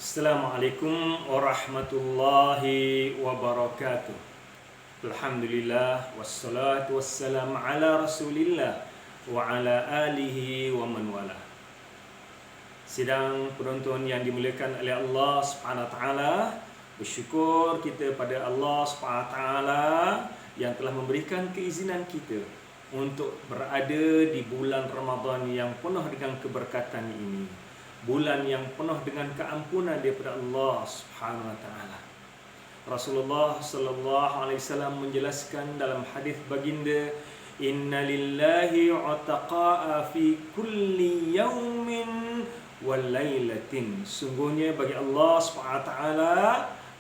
Assalamualaikum warahmatullahi wabarakatuh. Alhamdulillah wassalatu wassalamu ala Rasulillah wa ala alihi wa man wala. Sidang penonton yang dimuliakan oleh Allah Subhanahu wa taala, bersyukur kita pada Allah Subhanahu wa taala yang telah memberikan keizinan kita untuk berada di bulan Ramadan yang penuh dengan keberkatan ini. Bulan yang penuh dengan keampunan daripada Allah Subhanahu wa taala. Rasulullah sallallahu alaihi wasallam menjelaskan dalam hadis baginda, "Inna lillahi 'utaqa'a fi kulli yaumin wal lailatin." Sungguhnya bagi Allah Subhanahu wa taala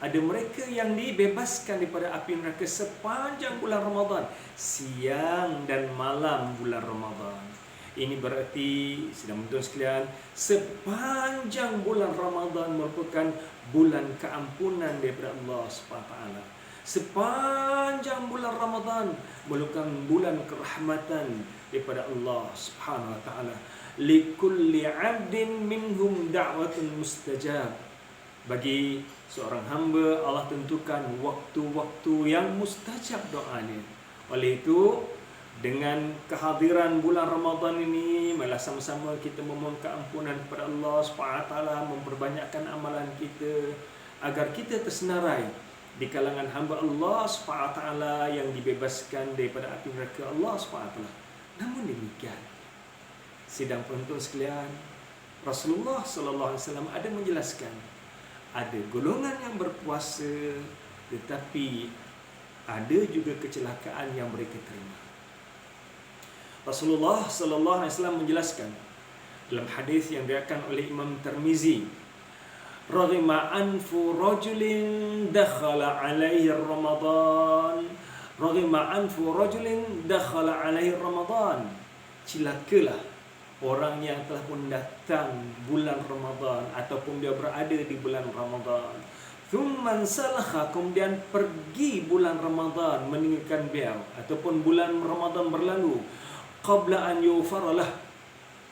ada mereka yang dibebaskan daripada api neraka sepanjang bulan Ramadan, siang dan malam bulan Ramadan. Ini berarti, sedang menonton sekalian, sepanjang bulan Ramadan merupakan bulan keampunan daripada Allah SWT. Sepanjang bulan Ramadan merupakan bulan kerahmatan daripada Allah SWT. Likulli 'abdin minhum da'watun mustajab. Bagi seorang hamba, Allah tentukan waktu-waktu yang mustajab doanya. Oleh itu, dengan kehadiran bulan Ramadan ini, marilah sama-sama kita memohon keampunan kepada Allah SWT, memperbanyakkan amalan kita agar kita tersenarai di kalangan hamba Allah SWT yang dibebaskan daripada api neraka Allah SWT. Namun demikian, sidang penonton sekalian, Rasulullah SAW ada menjelaskan, ada golongan yang berpuasa tetapi ada juga kecelakaan yang mereka terima. Rasulullah sallallahu alaihi wasallam menjelaskan dalam hadis yang diriwayatkan oleh Imam Tirmizi, "Raghima anfu rajulin dakhala alaihi Ramadan." Raghima anfu rajulin dakhala alaihi Ramadan. Cilakalah orang yang telah pun datang bulan Ramadan ataupun dia berada di bulan Ramadan. Thumman salakha, kemudian pergi bulan Ramadan meninggalkan beliau ataupun bulan Ramadan berlalu, qabla an yufaralah,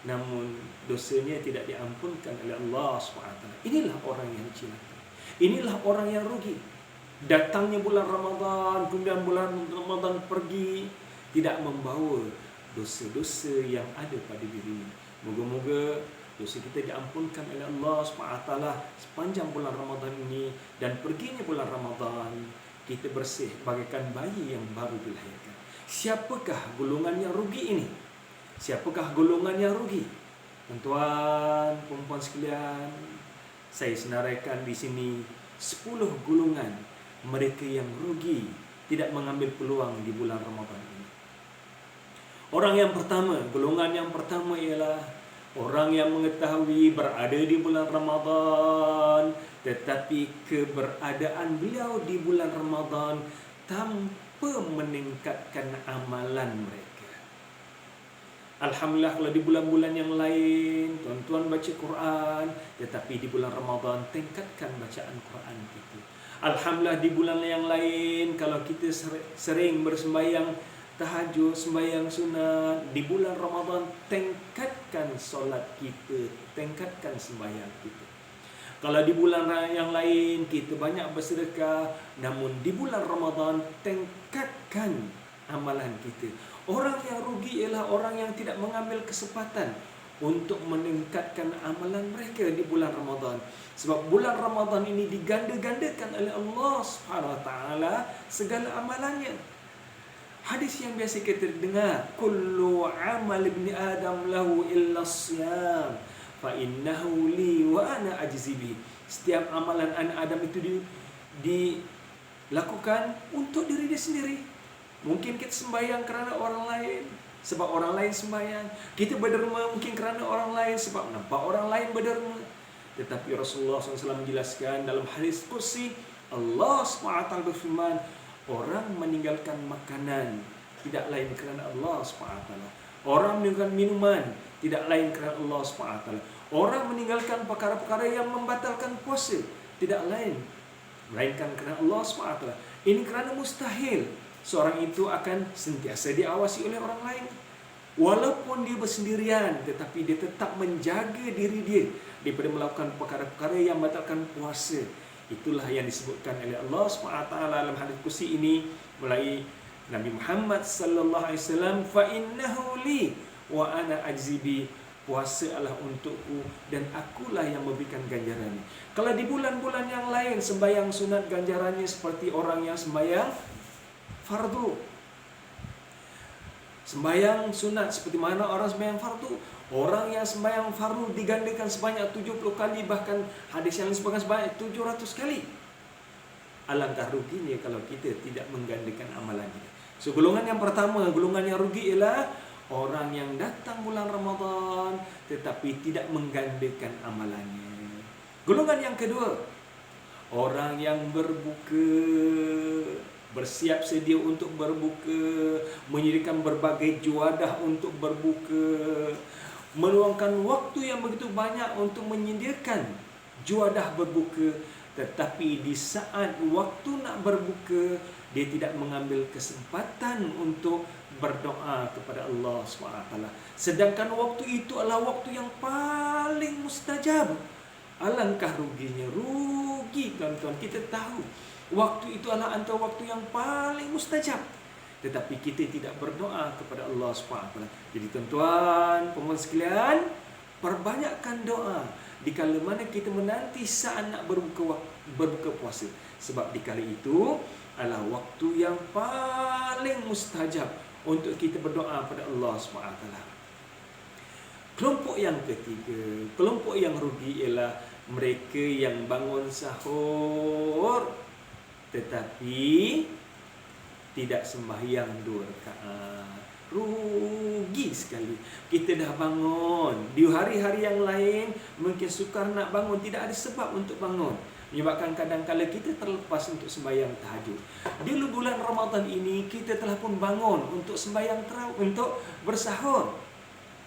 namun dosanya tidak diampunkan oleh Allah SWT. Inilah orang yang celaka. Inilah orang yang rugi. Datangnya bulan Ramadan, kemudian bulan Ramadan pergi, tidak membawa dosa-dosa yang ada pada dirinya. Moga-moga dosa kita diampunkan oleh Allah SWT sepanjang bulan Ramadan ini, dan perginya bulan Ramadan kita bersih bagaikan bayi yang baru dilahirkan. Siapakah golongan yang rugi ini? Siapakah golongan yang rugi? Tuan-tuan, puan-puan sekalian, saya senaraikan di sini 10 golongan mereka yang rugi tidak mengambil peluang di bulan Ramadan ini. Orang yang pertama, golongan yang pertama ialah orang yang mengetahui berada di bulan Ramadan, tetapi keberadaan beliau di bulan Ramadan tanpa meningkatkan amalan mereka. Alhamdulillah, kalau di bulan-bulan yang lain tuan-tuan baca Quran, tetapi di bulan Ramadan tingkatkan bacaan Quran kita. Alhamdulillah, di bulan yang lain kalau kita sering bersembahyang tahajud, sembahyang sunat, di bulan Ramadan tingkatkan solat kita, tingkatkan sembahyang kita. Kalau di bulan yang lain kita banyak bersedekah, namun di bulan Ramadan tingkatkan amalan kita. Orang yang rugi ialah orang yang tidak mengambil kesempatan untuk meningkatkan amalan mereka di bulan Ramadan. Sebab bulan Ramadan ini diganda-gandakan oleh Allah Subhanahu wa taala segala amalannya. Hadis yang biasa kita dengar, kullu amal ibni adam lahu illa siyam fa innahu li wa ana ajzi bi. Setiap amalan anak Adam itu dilakukan untuk diri dia sendiri. Mungkin kita sembahyang kerana orang lain, sebab orang lain sembahyang. Kita berderma mungkin kerana orang lain, sebab nampak orang lain berderma. Tetapi Rasulullah SAW menjelaskan dalam hadis qudsi, Allah SWT berfirman, orang meninggalkan makanan tidak lain kerana Allah SWT. Orang meninggalkan minuman tidak lain kerana Allah SWT. Orang meninggalkan perkara-perkara yang membatalkan puasa tidak lain melainkan kerana Allah SWT. Ini kerana mustahil seorang itu akan sentiasa diawasi oleh orang lain. Walaupun dia bersendirian, tetapi dia tetap menjaga diri dia daripada melakukan perkara-perkara yang membatalkan puasa. Itulah yang disebutkan oleh Allah SWT dalam hadis kursi ini melalui Nabi Muhammad sallallahu alaihi wasallam, fa innahu li wa ana ajzi bi. Puasa adalah untukku dan akulah yang memberikan ganjarannya. Kalau di bulan-bulan yang lain sembahyang sunat ganjarannya seperti orang yang sembahyang fardu. Sembahyang sunat seperti mana orang sembahyang fardu. Orang yang sembahyang fardu digandakan sebanyak 70 kali, bahkan hadis yang disebutkan sebanyak 700 kali. Alangkah ruginya kalau kita tidak menggandakan amalan kita. So, golongan yang pertama, golongan yang rugi ialah orang yang datang bulan Ramadan tetapi tidak menggandakan amalannya. Golongan yang kedua, orang yang berbuka, bersiap sedia untuk berbuka, menyediakan berbagai juadah untuk berbuka, meluangkan waktu yang begitu banyak untuk menyediakan juadah berbuka, tetapi di saat waktu nak berbuka, dia tidak mengambil kesempatan untuk berdoa kepada Allah SWT. Sedangkan waktu itu adalah waktu yang paling mustajab. Alangkah ruginya, rugi tuan-tuan. Kita tahu waktu itu adalah antara waktu yang paling mustajab, tetapi kita tidak berdoa kepada Allah SWT. Jadi tuan-tuan, pemirsa sekalian, perbanyakkan doa di kala mana kita menanti saat nak berbuka puasa. Sebab di kala itu adalah waktu yang paling mustajab untuk kita berdoa kepada Allah SWT. Kelompok yang ketiga, kelompok yang rugi ialah mereka yang bangun sahur tetapi tidak sembahyang 2 rakaat. Rugi sekali. Kita dah bangun di hari-hari yang lain, mungkin sukar nak bangun, tidak ada sebab untuk bangun, menyebabkan kadang-kala kita terlepas untuk sembahyang tahajud. Di bulan Ramadan ini kita telah pun bangun untuk sembahyang untuk bersahur.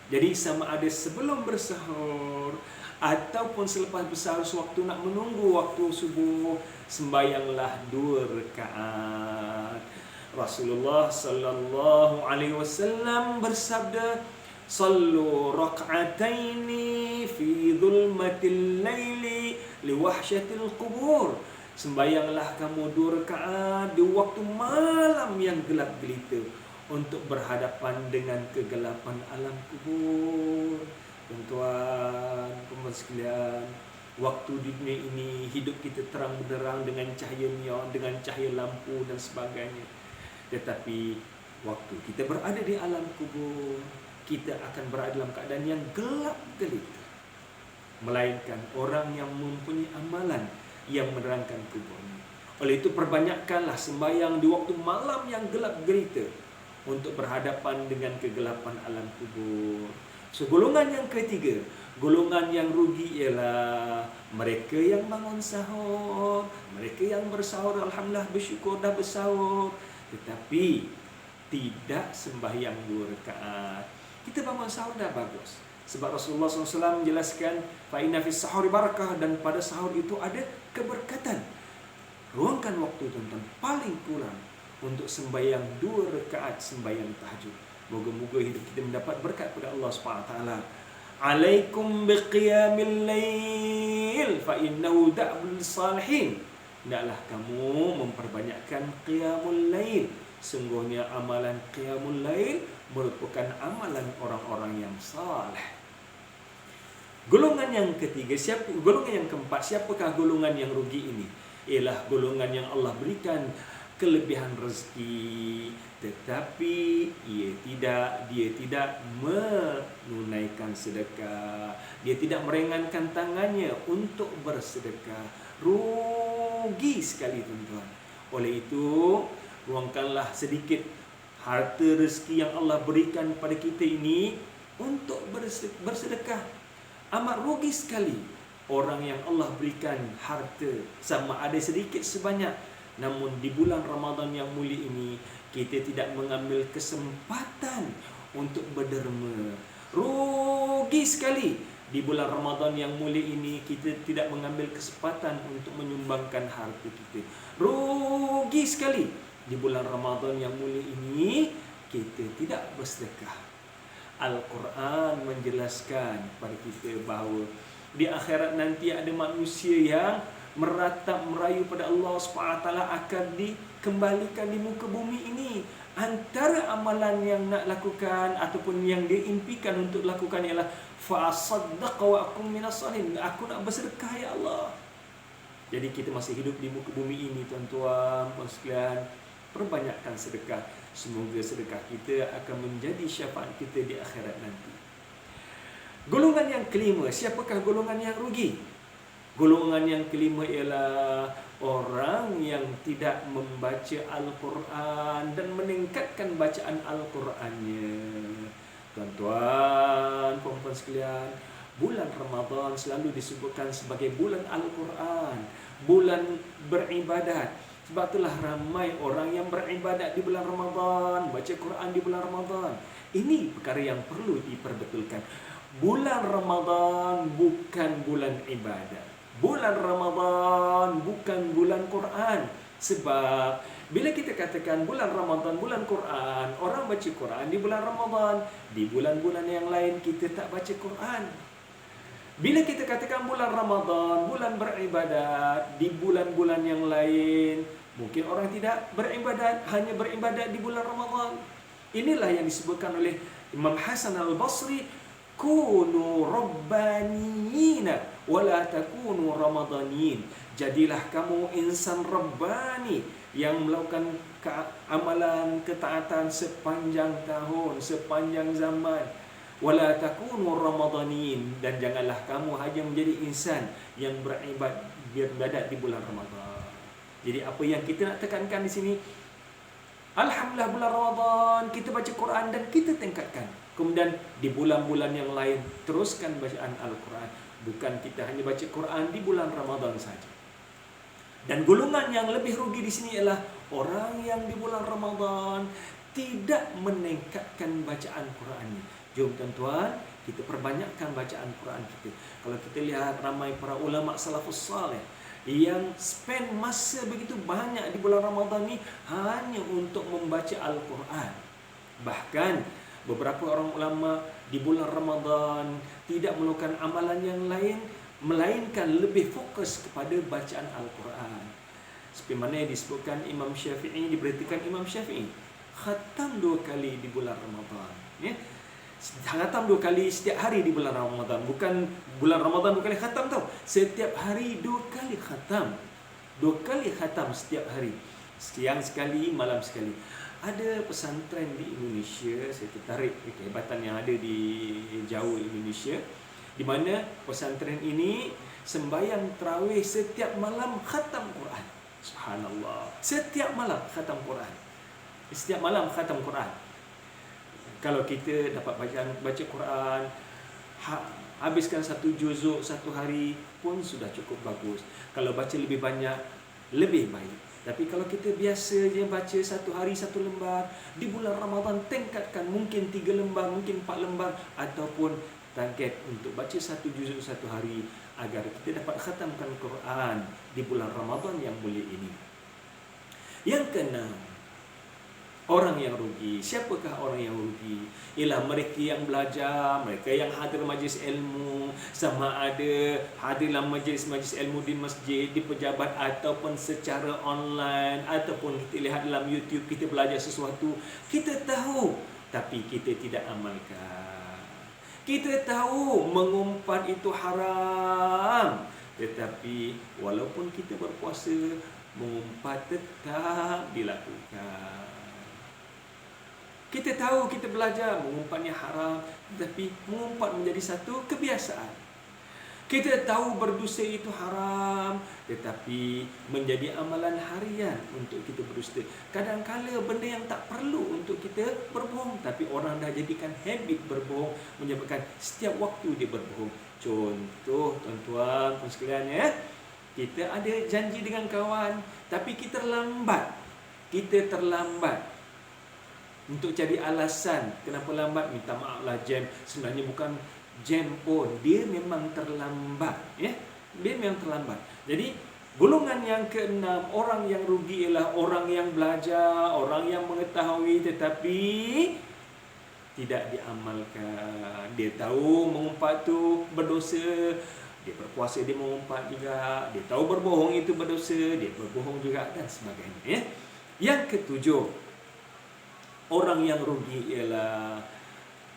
Jadi sama ada sebelum bersahur ataupun selepas bersahur, sewaktu nak menunggu waktu subuh, sembahyanglah 2 rakaat. Rasulullah sallallahu alaihi wasallam bersabda, "Sallu rak'ataini fi dhulmatil laili liwahsyatil qubur." Sembayanglah kamu 2 rakaat di waktu malam yang gelap gelita untuk berhadapan dengan kegelapan alam kubur. Tuan-tuan, pemirsa sekalian, waktu di dunia ini hidup kita terang benderang dengan cahaya neon, dengan cahaya lampu dan sebagainya. Tetapi waktu kita berada di alam kubur, kita akan berada dalam keadaan yang gelap gelita. Melainkan orang yang mempunyai amalan yang menerangkan kuburnya. Oleh itu perbanyakkanlah sembahyang di waktu malam yang gelap gelita untuk berhadapan dengan kegelapan alam kubur. So, golongan yang ketiga, golongan yang rugi ialah mereka yang bangun sahur, mereka yang bersahur, alhamdulillah bersyukur dah bersahur, tetapi tidak sembahyang 2 rakaat. Kita bangun sahur dah bagus. Sebab Rasulullah SAW menjelaskan, fa inna fis sahuri barakah, dan pada sahur itu ada keberkatan. Ruangkan waktu tuan-tuan paling kurang untuk sembahyang 2 rakaat sembahyang tahajud. Moga-moga hidup kita mendapat berkat pada Allah SWT. Alaikum biqiyamil lail fa innahu da'bul salihin. Hendaklah kamu memperbanyakkan qiyamul lail. Sungguhnya amalan qiyamul lail merupakan amalan orang-orang yang saleh. Golongan yang ketiga, golongan yang keempat, siapakah golongan yang rugi ini? Ialah golongan yang Allah berikan kelebihan rezeki, tetapi dia tidak menunaikan sedekah, dia tidak meringankan tangannya untuk bersedekah. Rugi sekali tuan-tuan. Oleh itu, luangkanlah sedikit harta rezeki yang Allah berikan pada kita ini untuk bersedekah. Amat rugi sekali orang yang Allah berikan harta, sama ada sedikit sebanyak, namun di bulan Ramadan yang mulia ini kita tidak mengambil kesempatan untuk berderma. Rugi sekali di bulan Ramadan yang mulia ini kita tidak mengambil kesempatan untuk menyumbangkan harta kita. Rugi sekali di bulan Ramadan yang mulia ini kita tidak bersedekah. Al-Quran menjelaskan kepada kita bahawa di akhirat nanti ada manusia yang meratap merayu pada Allah SWT akan dikembalikan di muka bumi ini. Antara amalan yang nak lakukan ataupun yang dia impikan untuk lakukan ialah fa'asaddaqa wa akum minas salihin. Aku nak bersedekah ya Allah. Jadi kita masih hidup di muka bumi ini, tuan-tuan, puan sekalian, perbanyakkan sedekah. Semoga sedekah kita akan menjadi syafaat kita di akhirat nanti. Golongan yang kelima, siapakah golongan yang rugi? Golongan yang kelima ialah orang yang tidak membaca Al-Quran dan meningkatkan bacaan Al-Qurannya. Tuan-tuan, puan-puan sekalian, bulan Ramadan selalu disebutkan sebagai bulan Al-Quran, bulan beribadat. Sebab itulah ramai orang yang beribadat di bulan Ramadan, baca Quran di bulan Ramadan. Ini perkara yang perlu diperbetulkan. Bulan Ramadan bukan bulan ibadat. Bulan Ramadan bukan bulan Quran. Sebab bila kita katakan bulan Ramadan, bulan Quran, orang baca Quran di bulan Ramadan, di bulan-bulan yang lain kita tak baca Quran. Bila kita katakan bulan Ramadan, bulan beribadat, di bulan-bulan yang lain, mungkin orang tidak beribadat, hanya beribadat di bulan Ramadan. Inilah yang disebutkan oleh Imam Hasan Al-Basri, kunu rabbaniyina wala takunu ramadaniyin. Jadilah kamu insan rabbani yang melakukan amalan ketaatan sepanjang tahun, sepanjang zaman. Wala takunu ramadaniyin, dan janganlah kamu hanya menjadi insan yang beribadat di bulan Ramadan. Jadi apa yang kita nak tekankan di sini, alhamdulillah bulan Ramadan kita baca Quran dan kita tingkatkan. Kemudian di bulan-bulan yang lain teruskan bacaan Al-Quran. Bukan kita hanya baca Quran di bulan Ramadan saja. Dan golongan yang lebih rugi di sini ialah orang yang di bulan Ramadan tidak meningkatkan bacaan Qurannya. Jom tuan-tuan, kita perbanyakkan bacaan Quran kita. Kalau kita lihat ramai para ulama salafus salih yang spend masa begitu banyak di bulan Ramadan ni hanya untuk membaca Al-Quran. Bahkan beberapa orang ulama di bulan Ramadan tidak melakukan amalan yang lain, melainkan lebih fokus kepada bacaan Al-Quran. Seperti mana yang disebutkan Imam Syafi'i, diberitakan Imam Syafi'i khatam 2 kali di bulan Ramadan, ya. Khatam 2 kali setiap hari di bulan Ramadan. Bukan bulan Ramadan 2 kali khatam tau. Setiap hari 2 kali khatam. 2 kali khatam setiap hari. Siang sekali, malam sekali. Ada pesantren di Indonesia, saya tertarik kehebatan yang ada di jauh Indonesia, di mana pesantren ini sembahyang tarawih setiap malam khatam Quran. Subhanallah. Setiap malam khatam Quran. Setiap malam khatam Quran. Kalau kita dapat baca Quran, habiskan 1 juzuk 1 hari pun sudah cukup bagus. Kalau baca lebih banyak, lebih baik. Tapi kalau kita biasa je baca 1 hari 1 lembar, di bulan Ramadan tingkatkan mungkin 3 lembar, mungkin 4 lembar, ataupun target untuk baca 1 juzuk 1 hari agar kita dapat khatamkan Quran di bulan Ramadan yang mulia ini. Yang keenam, orang yang rugi. Siapakah orang yang rugi? Ialah mereka yang belajar, mereka yang hadir majlis ilmu, sama ada hadir dalam majlis ilmu di masjid, di pejabat, ataupun secara online, ataupun kita lihat dalam YouTube, kita belajar sesuatu, kita tahu tapi kita tidak amalkan. Kita tahu mengumpat itu haram, tetapi walaupun kita berpuasa, mengumpat tetap dilakukan. Kita tahu kita belajar mengumpatnya haram, tetapi mengumpat menjadi satu kebiasaan. Kita tahu berdusta itu haram, tetapi menjadi amalan harian untuk kita berdusta. Kadang-kala benda yang tak perlu untuk kita berbohong, tapi orang dah jadikan habit berbohong, menyebabkan setiap waktu dia berbohong. Contoh, tuan-tuan, puan sekalian, ya, kita ada janji dengan kawan, tapi kita terlambat. Kita terlambat. Untuk cari alasan kenapa lambat, minta maaf lah jam. Sebenarnya bukan jam pun, dia memang terlambat, ya. Dia memang terlambat. Jadi golongan yang keenam, orang yang rugi ialah orang yang belajar, orang yang mengetahui tetapi tidak diamalkan. Dia tahu mengumpat tu berdosa, dia berpuasa dia mengumpat juga. Dia tahu berbohong itu berdosa, dia berbohong juga dan sebagainya, ya. Yang ketujuh, orang yang rugi ialah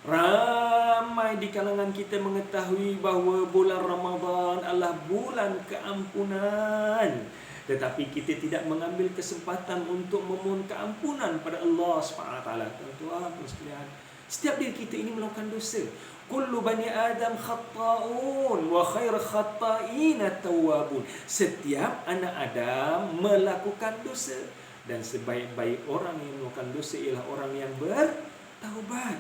ramai di kalangan kita mengetahui bahawa bulan Ramadan adalah bulan keampunan, tetapi kita tidak mengambil kesempatan untuk memohon keampunan pada Allah SWT. Tuan-tuan sekalian, setiap diri kita ini melakukan dosa. Kullu bani Adam khatta'un wa khair khatta'ina tawwabun. Setiap anak Adam melakukan dosa, dan sebaik-baik orang yang melakukan dosa ialah orang yang bertaubat.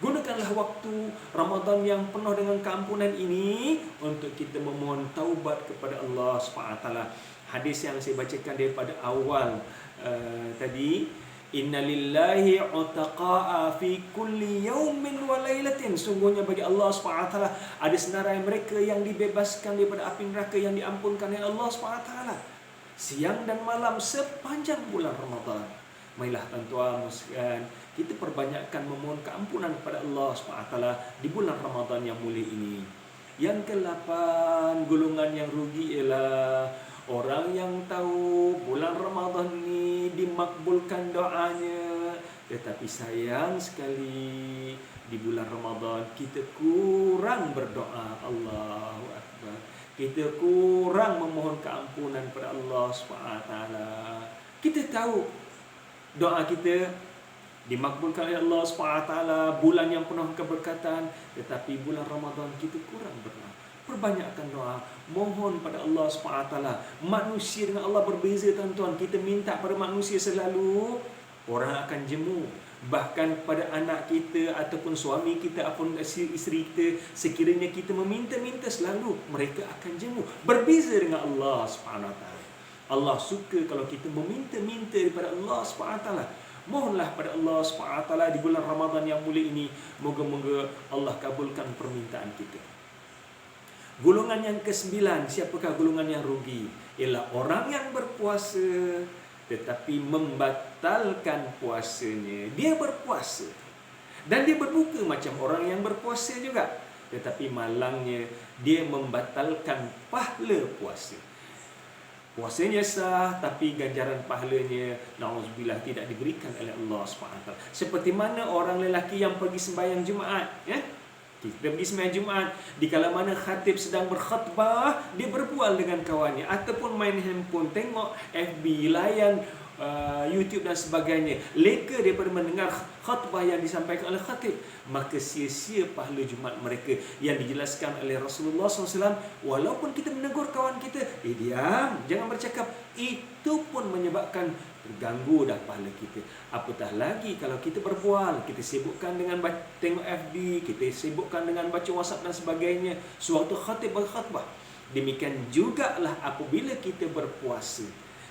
Gunakanlah waktu Ramadan yang penuh dengan keampunan ini untuk kita memohon taubat kepada Allah SWT. Hadis yang saya bacakan daripada awal tadi, inna lillahi utaqa'a fi kulli yawmin wa laylatin. Sungguhnya bagi Allah SWT ada senarai mereka yang dibebaskan daripada api neraka, yang diampunkan oleh Allah SWT siang dan malam sepanjang bulan Ramadan. Marilah tuan-tuan sekalian, kita perbanyakkan memohon keampunan kepada Allah SWT di bulan Ramadan yang mulia ini. Yang ke-8, golongan yang rugi ialah orang yang tahu bulan Ramadan ini dimakbulkan doanya, tetapi sayang sekali di bulan Ramadan kita kurang berdoa. Allahu Akbar. Kita kurang memohon keampunan kepada Allah SWT. Kita tahu doa kita dimakbulkan oleh Allah SWT, bulan yang penuh keberkatan, tetapi bulan Ramadan kita kurang berdoa. Perbanyakkan doa, mohon pada Allah SWT. Manusia dengan Allah berbeza, tuan-tuan. Kita minta pada manusia selalu, orang akan jemu. Bahkan pada anak kita ataupun suami kita ataupun isteri kita, sekiranya kita meminta-minta selalu, mereka akan jemu. Berbeza dengan Allah SWT. Allah suka kalau kita meminta-minta daripada Allah SWT. Mohonlah pada Allah SWT di bulan Ramadan yang mulia ini. Moga-moga Allah kabulkan permintaan kita. Golongan yang ke-9, siapakah golongan yang rugi? Ialah orang yang berpuasa tetapi membatalkan puasanya. Dia berpuasa dan dia berbuka macam orang yang berpuasa juga, tetapi malangnya dia membatalkan pahala puasa. Puasanya sah, tapi ganjaran pahalanya, na'udzubillah, tidak diberikan oleh Allah SWT. Seperti mana orang lelaki yang pergi sembahyang Jumaat, ya? Kita pergi sembahyang Jumaat, di kala mana khatib sedang berkhutbah, dia berbual dengan kawannya ataupun main handphone, tengok FB, layan YouTube dan sebagainya, leka daripada mendengar khutbah yang disampaikan oleh khatib, maka sia-sia pahala Jumaat mereka yang dijelaskan oleh Rasulullah SAW. Walaupun kita menegur kawan kita, diam, jangan bercakap, itu pun menyebabkan terganggu dah pahala kita. Apatah lagi kalau kita berbual, kita sibukkan dengan tengok FB, kita sibukkan dengan baca WhatsApp dan sebagainya sewaktu khatib berkhutbah. Demikian jugalah apabila kita berpuasa,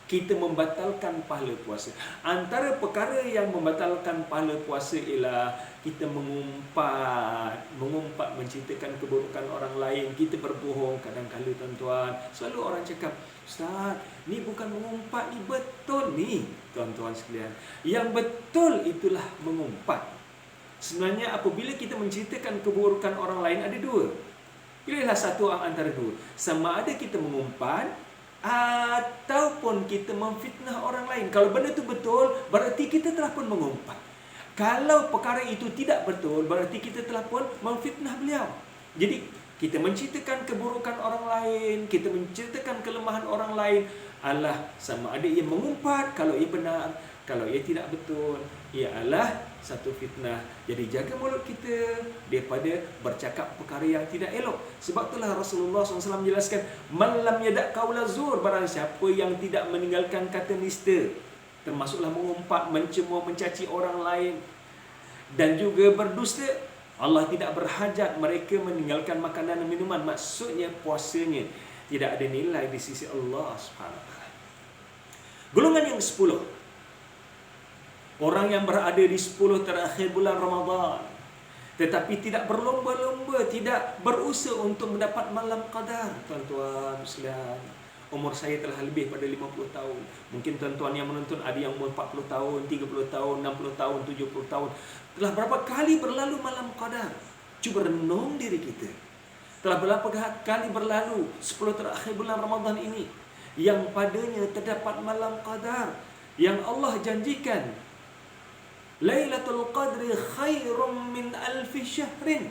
kita membatalkan pahala puasa. Antara perkara yang membatalkan pahala puasa ialah kita mengumpat menceritakan keburukan orang lain. Kita berbohong kadang-kala, tuan-tuan. Selalu orang cakap, Ustaz, ni bukan mengumpat, ni betul ni. Tuan-tuan sekalian, yang betul itulah mengumpat. Sebenarnya apabila kita menceritakan keburukan orang lain, ada dua. Pilihlah satu antara dua. Sama ada kita mengumpat ataupun kita memfitnah orang lain. Kalau benda itu betul, berarti kita telah pun mengumpat. Kalau perkara itu tidak betul, berarti kita telah pun memfitnah beliau. Jadi kita menceritakan keburukan orang lain, kita menceritakan kelemahan orang lain, Allah sama ada ia mengumpat kalau ia benar, kalau ia tidak betul, ia adalah satu fitnah. Jadi jaga mulut kita daripada bercakap perkara yang tidak elok. Sebab itulah Rasulullah SAW menjelaskan, man lam yadak qaula zur, barang siapa yang tidak meninggalkan kata nista, termasuklah mengumpat, mencemooh, mencaci orang lain dan juga berdusta, Allah tidak berhajat mereka meninggalkan makanan dan minuman. Maksudnya puasanya tidak ada nilai di sisi Allah SWT. Golongan yang 10, orang yang berada di 10 terakhir bulan Ramadan tetapi tidak berlomba-lomba, tidak berusaha untuk mendapat malam qadar. Tuan-tuan sekalian, umur saya telah lebih pada 50 tahun. Mungkin tuan-tuan yang menonton ada yang umur 40 tahun, 30 tahun, 60 tahun, 70 tahun. Telah berapa kali berlalu malam qadar? Cuba renung diri kita. Telah berapa kali berlalu 10 terakhir bulan Ramadan ini yang padanya terdapat malam qadar yang Allah janjikan. Lailatul Qadri khairum min alfi syahrin.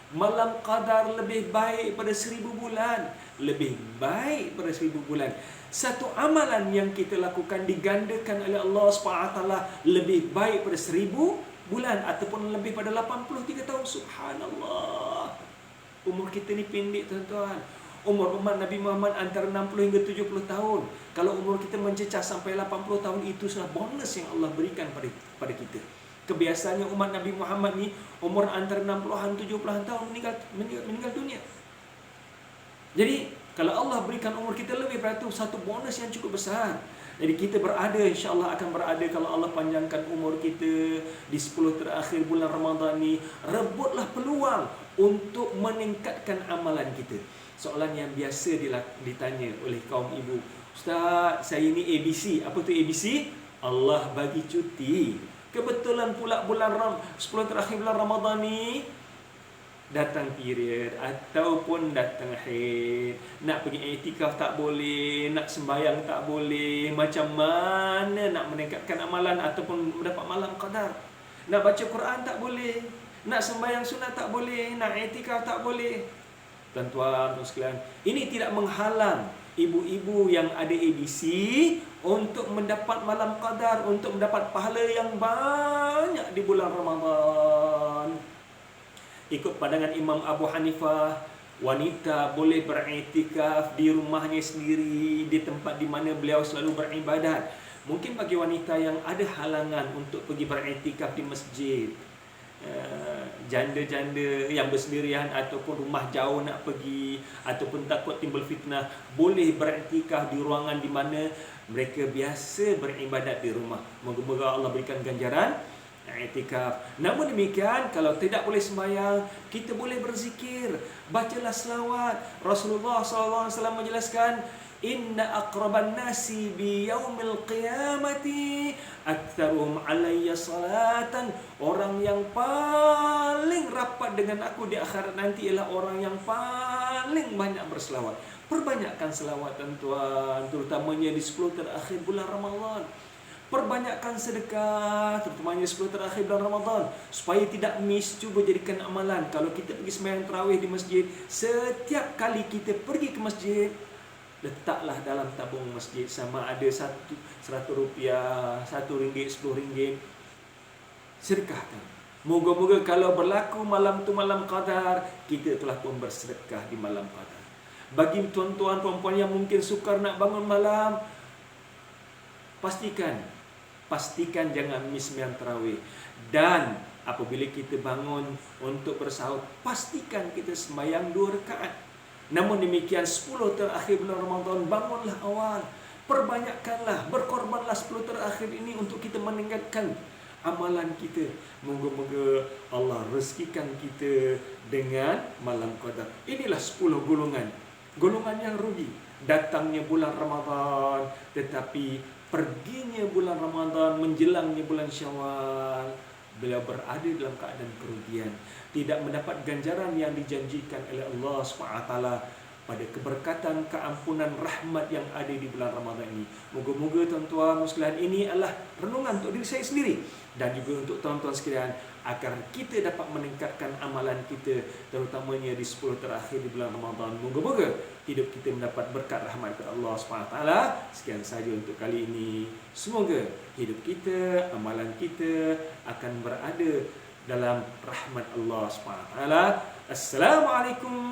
Malam qadar lebih baik pada 1000 bulan. Lebih baik pada 1000 bulan. Satu amalan yang kita lakukan digandakan oleh Allah SWT lebih baik pada 1000 bulan ataupun lebih pada 83 tahun. Subhanallah. Umur kita ni pendek tuan-tuan. Umur umat Nabi Muhammad antara 60 hingga 70 tahun. Kalau umur kita mencecah sampai 80 tahun, itu adalah bonus yang Allah berikan pada kita. Kebiasaannya umat Nabi Muhammad ni umur antara 60-an 70-an tahun meninggal dunia. Jadi kalau Allah berikan umur kita lebih pada itu, satu bonus yang cukup besar. Jadi kita berada, insya-Allah akan berada kalau Allah panjangkan umur kita di 10 terakhir bulan Ramadan ni. Rebutlah peluang untuk meningkatkan amalan kita. Soalan yang biasa ditanya oleh kaum ibu, Ustaz, saya ni ABC. Apa tu ABC? Allah bagi cuti. Kebetulan pula bulan 10 terakhir bulan Ramadan ni datang period ataupun datang haid. Nak pergi iktikaf tak boleh, nak sembahyang tak boleh. Macam mana nak meningkatkan amalan ataupun mendapat malam qadar? Nak baca Quran tak boleh, nak sembahyang sunat tak boleh, nak iktikaf tak boleh. Tuan-tuan sekalian, ini tidak menghalang ibu-ibu yang ada ABC untuk mendapat malam qadar, untuk mendapat pahala yang banyak di bulan Ramadan. Ikut pandangan Imam Abu Hanifah, wanita boleh beriktikaf di rumahnya sendiri, di tempat di mana beliau selalu beribadat. Mungkin bagi wanita yang ada halangan untuk pergi beriktikaf di masjid, janda-janda yang bersendirian ataupun rumah jauh nak pergi ataupun takut timbul fitnah, boleh beriktikaf di ruangan di mana mereka biasa beribadat di rumah. Moga-moga Allah berikan ganjaran iktikaf. Namun demikian, kalau tidak boleh sembahyang, kita boleh berzikir, bacalah selawat. Rasulullah SAW menjelaskan, inna aqraban nasi bi yaumil qiyamati aktsaruhum alayya salatan. Orang yang paling rapat dengan aku di akhirat nanti ialah orang yang paling banyak berselawat. Perbanyakkan selawat tuan-tuan, terutamanya di 10 terakhir bulan Ramadan. Perbanyakkan sedekah, terutamanya 10 terakhir bulan Ramadan, supaya tidak miss. Cuba jadikan amalan. Kalau kita pergi sembahyang tarawih di masjid, setiap kali kita pergi ke masjid, letaklah dalam tabung masjid sama ada RM100, RM1, RM10, sedekahkan. Moga-moga kalau berlaku malam tu malam qadar, kita telah pun bersedekah di malam qadar. Bagi tuan-tuan perempuan yang mungkin sukar nak bangun malam, pastikan jangan miss sembahyang tarawih. Dan apabila kita bangun untuk bersahur, pastikan kita sembahyang 2 rakaat. Namun demikian 10 terakhir bulan Ramadan, bangunlah awal, perbanyakkanlah, berkorbanlah 10 terakhir ini untuk kita meningkatkan amalan kita. Moga-moga Allah rezekikan kita dengan malam qadar. Inilah 10 golongan yang rugi. Datangnya bulan Ramadan, tetapi perginya bulan Ramadan, menjelangnya bulan Syawal, beliau berada dalam keadaan kerugian, tidak mendapat ganjaran yang dijanjikan oleh Allah SWT pada keberkatan, keampunan, rahmat yang ada di bulan Ramadan ini. Moga-moga tuan-tuan sekalian, ini adalah renungan untuk diri saya sendiri dan juga untuk tuan-tuan sekalian, agar kita dapat meningkatkan amalan kita, terutamanya di 10 terakhir di bulan Ramadan. Moga-moga hidup kita mendapat berkat rahmat dari Allah SWT. Sekian sahaja untuk kali ini. Semoga hidup kita, amalan kita akan berada dalam rahmat Allah SWT. Assalamualaikum